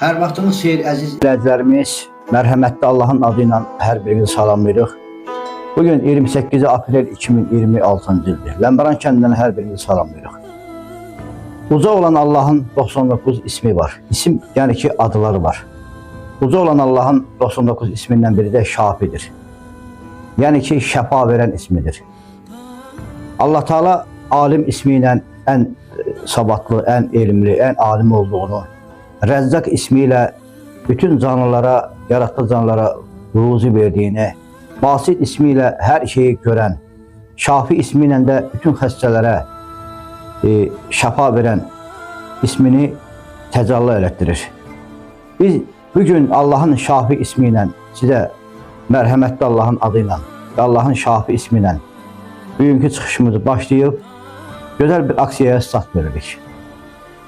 Hər vaxtınız xeyir əziz izləyicilərimiz. Mərhəmətli Allahın adı ilə hər birinizi salamlayırıq. Bugün 28 aprel 2026-cı ildir. Ləmbəran kəndindən hər birinizi salamlayırıq. Uca olan Allahın 99 ismi var. İsim yəni ki adları var. Uca olan Allahın 99 ismindən biri də Şafidir. Yəni ki şəfa verən ismidir. Allah Teala alim ismi ilə ən savadlı, ən elmli, ən alim olduğunu, Rəzzaq ismi ilə bütün canlılara, yaratdığı canlılara ruzi verdiyini, Basit ismi ilə hər şeyi görən, Şafi ismi ilə də bütün xəstələrə şəfa verən ismini təcəlli elətdirir. Biz bugün Allahın Şafi ismi ilə sizə mərhəmətli Allahın adı ilə və Allahın Şafi ismi ilə bugünkü çıxışımızı başlayıb gözəl bir aksiyaya start veririk.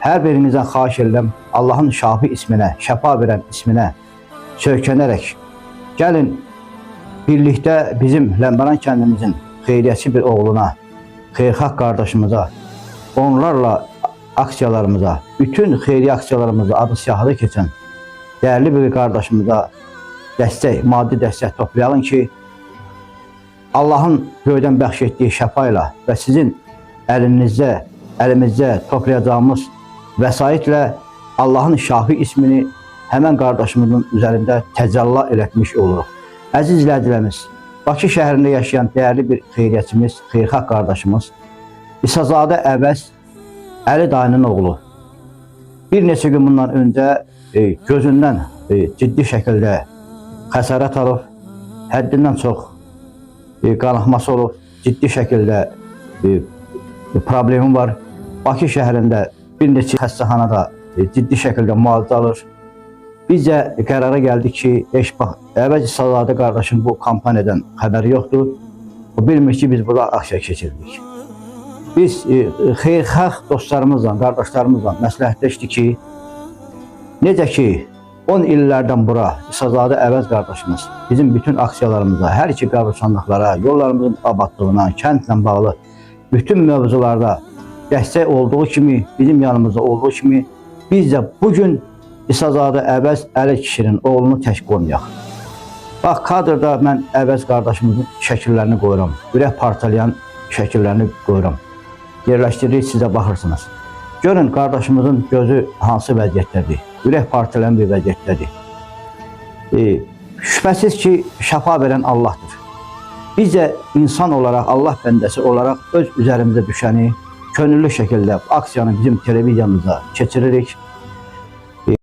Hər birinizdən xahiş edirəm, Allahın Şafi isminə, şəfa verən isminə söykənərək gəlin birlikdə bizim Ləmbəran kəndimizin xeyriyyətçi bir oğluna, xeyirxah qardaşımıza, onlarla aksiyalarımıza, bütün xeyri aksiyalarımıza adı siyahıda keçən dəyərli bir qardaşımıza dəstək, maddi dəstək toplayalım ki, Allahın göydən bəxş etdiyi şəfa ilə və sizin əlimizdə toplayacağımız vəsaitlə Allahın Şafi ismini həmən qardaşımızın üzərində təcəlli elətmiş oluruq. Əziz izləyicilərimiz, Bakı şəhərində yaşayan dəyərli bir xeyriyyətçimiz, xeyirxah qardaşımız İsazadə Əvəz Əli dayının oğlu bir neçə gün bundan öncə gözündən ciddi şəkildə xəsarət alıb, həddindən çox qanaxması olub, ciddi şəkildə problemi var. Bakı şəhərində bir neçə xəstəxanada ciddi şəkildə müalicə alır. Biz də qərara gəldik ki, Əvəz İsazadə qardaşın bu kampaniyadan xəbəri yoxdur. O bilmir ki, biz burada aksiya keçirdik. Biz xeyirxah dostlarımızla, qardaşlarımızla məsləhətləşdik ki, necə ki 10 illərdən bura İsazadə Əvəz qardaşımız bizim bütün aksiyalarımıza, hər iki qəbirstanlıqlara, yollarımızın abadlığına, kəndlə bağlı bütün mövzularda dəstək olduğu kimi, bizim yanımızda olduğu kimi biz də bugün İsazadə Əvəz Əli kişinin oğlunu tək qoymayaq. Bax, kadrda mən Əvəz qardaşımızın şəkillərini qoyuram, ürək partalayan şəkillərini qoyuram. Yerləşdiririk, sizə baxırsınız. Görün, qardaşımızın gözü hansı vəziyyətdədir, ürək partalayan bir vəziyyətdədir. Şübhəsiz ki, şəfa verən Allahdır. Biz də insan olaraq, Allah bəndəsi olaraq öz üzərimizə düşəni könüllü şəkildə aksiyanı bizim televiziyamıza keçiririk.